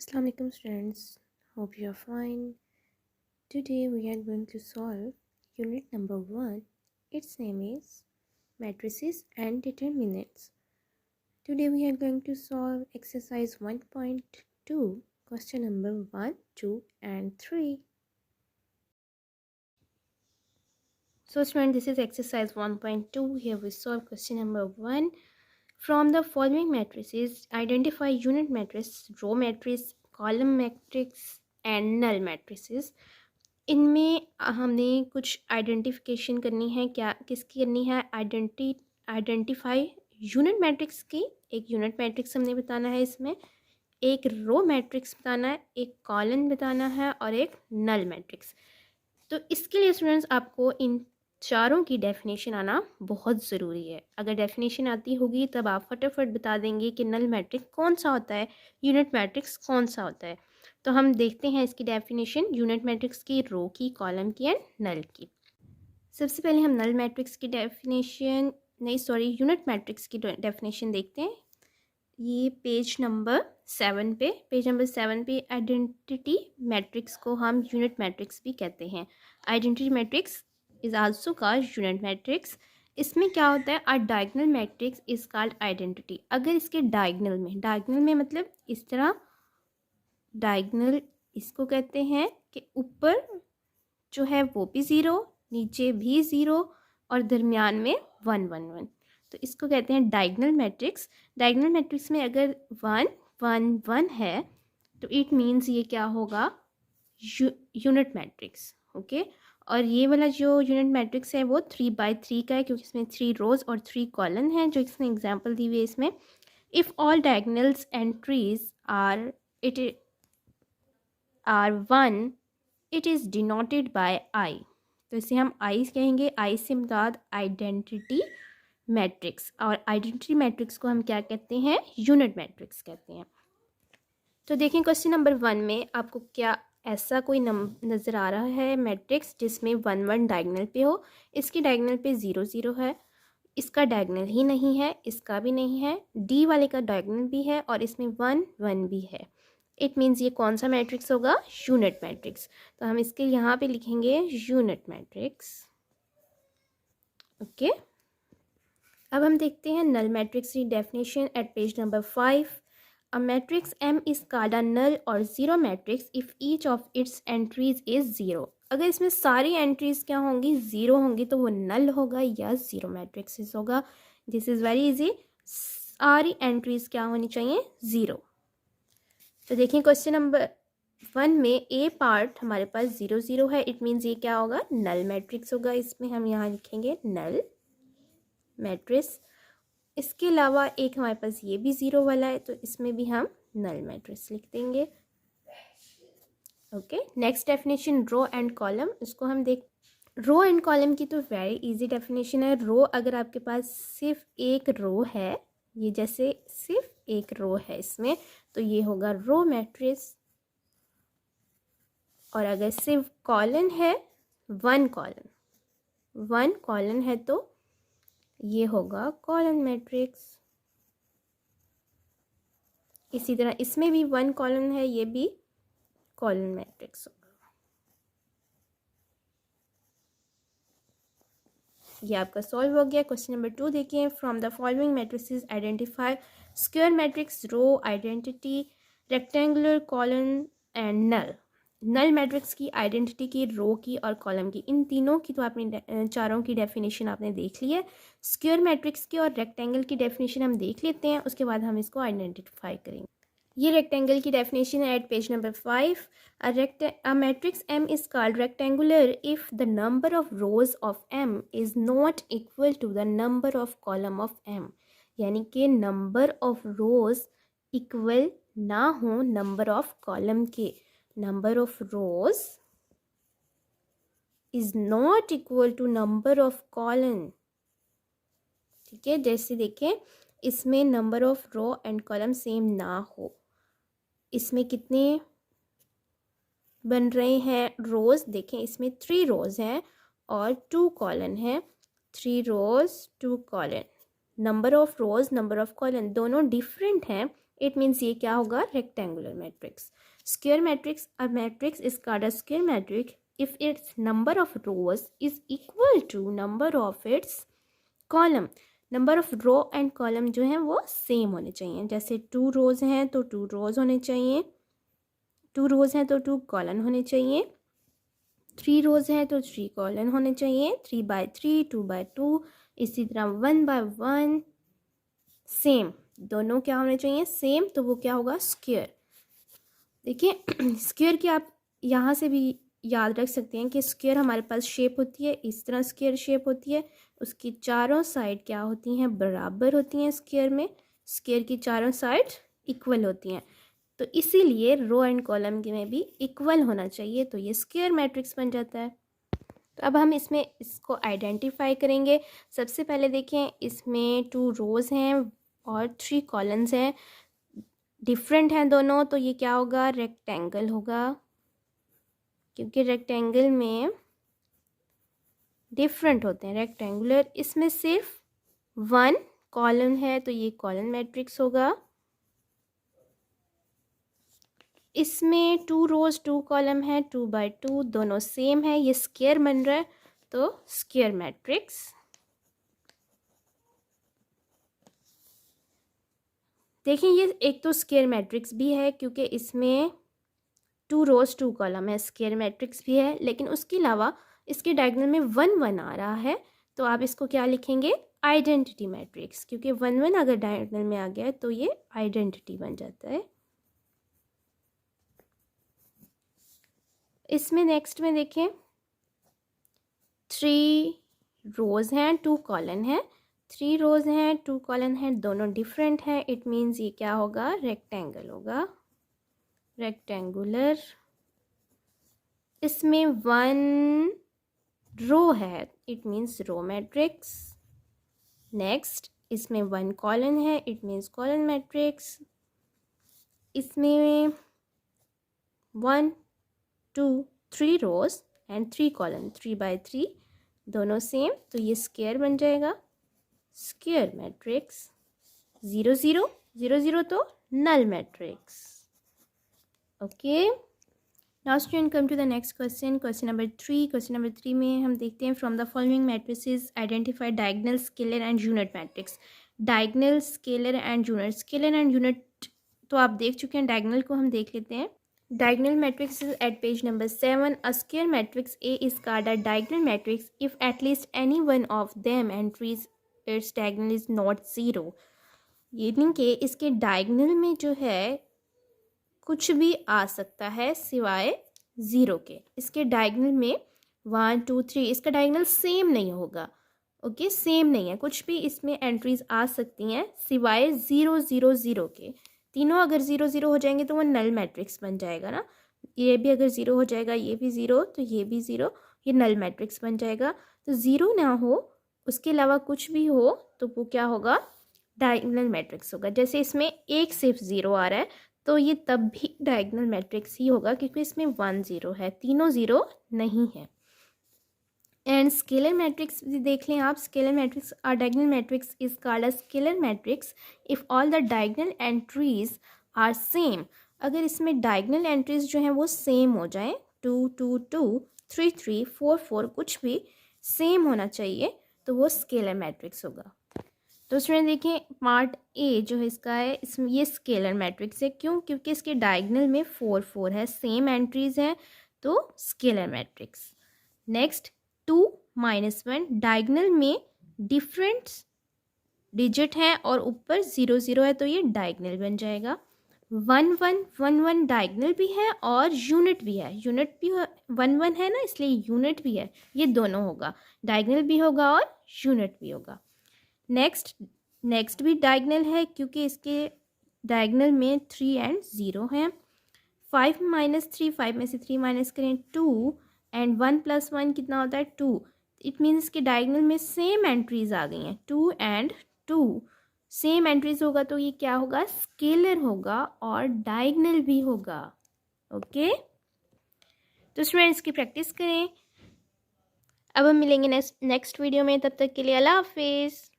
Assalamu alaikum students, hope you are fine. Today we are going to solve unit number 1. Its name is matrices and determinants. Today we are going to solve exercise 1.2, question number 1, 2 and 3. So students, this is exercise 1.2. Here we solve question number 1. From the following matrices, identify unit matrix, row matrix, column matrix and null matrices. इनमें हमने कुछ identification करनी है। क्या किसकी करनी है? Identify unit matrix की। एक यूनिट मैट्रिक्स हमने बताना है, इसमें एक रो मैट्रिक्स बताना है, एक कॉलम बताना है और एक नल मैट्रिक्स। तो इसके लिए स्टूडेंट्स आपको इन चारों की डेफिनेशन आना बहुत ज़रूरी है। अगर डेफिनेशन आती होगी तब आप फटाफट बता देंगे कि नल मैट्रिक्स कौन सा होता है, यूनिट मैट्रिक्स कौन सा होता है। तो हम देखते हैं इसकी डेफिनेशन यूनिट मैट्रिक्स की, रो की, कॉलम की एंड नल की। सबसे पहले हम नल मैट्रिक्स की डेफिनेशन यूनिट मैट्रिक्स की डेफिनेशन देखते हैं। ये पेज नंबर 7 पे आइडेंटिटी मैट्रिक्स को हम यूनिट मैट्रिक्स भी कहते हैं। Identity matrix is also called unit matrix. इसमें क्या होता है? अ diagonal matrix is called identity. अगर इसके डायगोनल में मतलब इस तरह, डायगोनल इसको कहते हैं कि ऊपर जो है वो भी ज़ीरो, नीचे भी ज़ीरो और दरमियान में 1 1 1, तो इसको कहते हैं डायगोनल मैट्रिक्स। डायगोनल मैट्रिक्स में अगर 1 1 1 है तो इट मीन्स ये क्या होगा? Unit matrix. ओके, और ये वाला जो यूनिट मैट्रिक्स है वो 3 by 3 का है, क्योंकि इसमें 3 रोज और 3 कॉलम हैं, जो इसमें एग्जांपल दी हुई है। इसमें if all diagonals entries are 1 it is denoted by I. तो इसे हम आई कहेंगे। आई से मुराद आइडेंटिटी मैट्रिक्स, और आइडेंटिटी मैट्रिक्स को हम क्या कहते हैं? यूनिट मैट्रिक्स कहते हैं। तो देखें क्वेश्चन नंबर 1 में आपको क्या ऐसा कोई नज़र आ रहा है मैट्रिक्स जिसमें 1 1 डायगोनल पे हो। इसकी डायगोनल पे 0 0 है, इसका डायगोनल ही नहीं है, इसका भी नहीं है, डी वाले का डायगोनल भी है और इसमें 1 1 भी है। इट मीन्स ये कौन सा मैट्रिक्स होगा? Unit matrix. तो हम इसके यहाँ पे लिखेंगे यूनिट मैट्रिक्स। ओके, अब हम देखते हैं नल मैट्रिक्स की definition at page number 5। A matrix M is called a null or zero matrix if each of its entries is zero. अगर इसमें सारी एंट्रीज क्या होंगी? ज़ीरो होंगी, तो वो नल होगा या ज़ीरो मैट्रिक्स होगा। This is very easy. सारी एंट्रीज क्या होनी चाहिए? ज़ीरो। तो देखिए क्वेश्चन नंबर 1 में ए पार्ट हमारे पास 0 0 है। इट मीन्स ये क्या होगा? नल मैट्रिक्स होगा। इसमें हम यहाँ लिखेंगे नल मैट्रिक्स। इसके अलावा एक हमारे पास ये भी 0 वाला है, तो इसमें भी हम नल मैट्रिक्स लिख देंगे। Okay, next definition row and column. इसको हम देख, रो एंड कॉलम की तो वेरी इजी डेफिनेशन है। रो, अगर आपके पास सिर्फ एक रो है, ये जैसे सिर्फ एक रो है इसमें, तो ये होगा रो मैट्रिक्स। और अगर सिर्फ कॉलम है, वन कॉलम है, तो ये होगा कॉलम मैट्रिक्स। इसी तरह इसमें भी 1 कॉलम है, ये भी कॉलम मैट्रिक्स होगा। ये आपका सॉल्व हो गया। क्वेश्चन नंबर 2 देखिए। From the following matrices identify square matrix, row identity, rectangular, column and null. Null matrix की, आइडेंटिटी की, रो की और कॉलम की, इन तीनों की तो आपने चारों की डेफिनेशन आपने देख ली है। स्क्वायर मैट्रिक्स की और रेक्टेंगल की डेफिनेशन हम देख लेते हैं, उसके बाद हम इसको आइडेंटिफाई करेंगे। ये रेक्टेंगल की डेफिनेशन है at page number 5। A matrix M is called rectangular if the number of rows of M is not equal to the number of column of M। यानी कि नंबर ऑफ रोज इक्वल ना हो number of column के। Number of rows is not equal to number of column. ठीक है, जैसे देखें इसमें number of row and column same ना हो। इसमें कितने बन रहे हैं रोज़? देखें इसमें 3 रोज़ हैं और 2 कॉलम हैं। 3 रोज़ 2 column. Number of rose, number of column दोनों डिफरेंट हैं, इट मीन्स ये क्या होगा, rectangular matrix. Square matrix, a matrix is called a square matrix if its number of rows is equal to number of its column. Number of row and column जो हैं वो same होने चाहिए. जैसे 2 रोज हैं तो 2 रोज होने चाहिए, 2 रोज हैं तो 2 कॉलम होने चाहिए, 3 रोज हैं तो 3 कॉलम होने चाहिए, 3/3, 2/2, इसी तरह 1/1 सेम. दोनों क्या होने चाहिए, सेम. तो वो क्या होगा, स्क्वायर. देखिए स्क्वायर की आप यहाँ से भी याद रख सकते हैं कि स्क्वायर हमारे पास शेप होती है, इस तरह स्क्वायर शेप होती है, उसकी चारों साइड क्या होती हैं, बराबर होती हैं. स्क्वायर में स्क्वायर की चारों साइड इक्वल होती हैं, तो इसीलिए रो एंड कॉलम में भी इक्वल होना चाहिए, तो ये स्क्वायर मैट्रिक्स बन जाता है. तो अब हम इसमें इसको आइडेंटिफाई करेंगे. सबसे पहले देखें, इसमें 2 रोज हैं और 3 कॉलम्स हैं, डिफरेंट हैं दोनों, तो ये क्या होगा, रेक्टेंगल होगा, क्योंकि रेक्टेंगल में डिफरेंट होते हैं. रेक्टेंगुलर, इसमें सिर्फ 1 कॉलम है तो ये कॉलम मैट्रिक्स होगा. इसमें 2 रोज 2 कॉलम है, 2/2 दोनों सेम है, ये स्क्वायर बन रहा है, तो स्क्वायर मैट्रिक्स. देखिए ये एक तो स्क्वायर मैट्रिक्स भी है क्योंकि इसमें 2 रोज 2 कॉलम है, स्क्वायर मैट्रिक्स भी है, लेकिन उसके अलावा इसके डायगोनल में 1 1 आ रहा है, तो आप इसको क्या लिखेंगे, आइडेंटिटी मैट्रिक्स, क्योंकि 1 1 अगर डायगोनल में आ गया है तो ये आइडेंटिटी बन जाता है. इसमें नेक्स्ट में देखें, 3 रोज हैं 2 कॉलम हैं, 3 रोज हैं 2 कॉलम हैं, दोनों डिफरेंट हैं, इट मीन्स ये क्या होगा, रेक्टेंगल होगा, रेक्टेंगुलर. इसमें 1 रो है, it means row matrix. Next इसमें 1 कॉलम है, इट मीन्स कॉलम मैट्रिक्स. इसमें 1 2 3 रोज एंड 3 कॉलम, 3/3 दोनों सेम, तो ये स्क्वायर बन जाएगा, स्क्वायर मैट्रिक्स. 0 0 0 0 तो null matrix. Okay, now student come to the next question, question number 3. Question number 3 में हम देखते हैं, from the following matrices identify diagonal, scalar and unit matrix. Diagonal, scalar and unit. Scalar and unit तो आप देख चुके हैं, diagonal को हम देख लेते हैं. Diagonal matrix is at page number 7. A square matrix A is called a diagonal matrix if at least any one of them entries its diagonal is not 0. यानी कि इसके डायगोनल में जो है कुछ भी आ सकता है सिवाय 0 के. इसके डायगोनल में 1 2 3 इसका डायगोनल सेम नहीं होगा. ओके, सेम नहीं है, कुछ भी इसमें एंट्रीज आ सकती हैं सिवाय 0 0 0 के. तीनों अगर 0 0 हो जाएंगे तो वो नल मैट्रिक्स बन जाएगा ना. ये भी अगर 0 हो जाएगा, ये भी 0, तो ये भी 0, ये नल मैट्रिक्स बन जाएगा. तो 0 ना हो, उसके अलावा कुछ भी हो तो वो क्या होगा, डायगोनल मैट्रिक्स होगा. जैसे इसमें एक सिर्फ 0 आ रहा है तो ये तब भी डायगोनल मैट्रिक्स ही होगा क्योंकि इसमें 1 0 है, तीनों 0 नहीं है. एंड स्केलर मैट्रिक्स देख लें आप. स्केलर मैट्रिक्स और diagonal matrix is called a scalar matrix if all the diagonal entries are same. अगर इसमें डायगोनल एंट्रीज जो हैं वो सेम हो जाएं, 2 2 2 3 3 4 4 कुछ भी सेम होना चाहिए, तो वो स्केलर मैट्रिक्स होगा. तो स्टूडेंट देखें, पार्ट ए जो है इसका है, इसमें ये स्केलर मैट्रिक्स है. क्यों, क्योंकि इसके डायगोनल में 4 4 है, सेम एंट्रीज हैं, तो स्केलर मैट्रिक्स. नेक्स्ट 2 -1 डायगोनल में डिफरेंट डिजिट हैं और ऊपर 0 0 है, तो ये डायगोनल बन जाएगा. 1 1 1 1 डायगोनल भी है और यूनिट भी है. यूनिट भी 1 1 है ना, इसलिए यूनिट भी है. ये दोनों होगा, डायगोनल भी होगा और यूनिट भी होगा. नेक्स्ट भी डायगोनल है क्योंकि इसके डायगोनल में 3 एंड 0 हैं. 5 -3, 5 में से 3 माइनस करें 2, एंड 1 + 1 कितना होता है, 2. इट मीन्स के डायगोनल में सेम एंट्रीज आ गई हैं, 2 एंड 2 सेम एंट्रीज होगा, तो ये क्या होगा, स्केलर होगा और डायगोनल भी होगा. ओके, तो स्टूडेंट्स इसकी प्रैक्टिस करें. अब हम मिलेंगे नेक्स्ट वीडियो में, तब तक के लिए अल्लाह हाफिज़.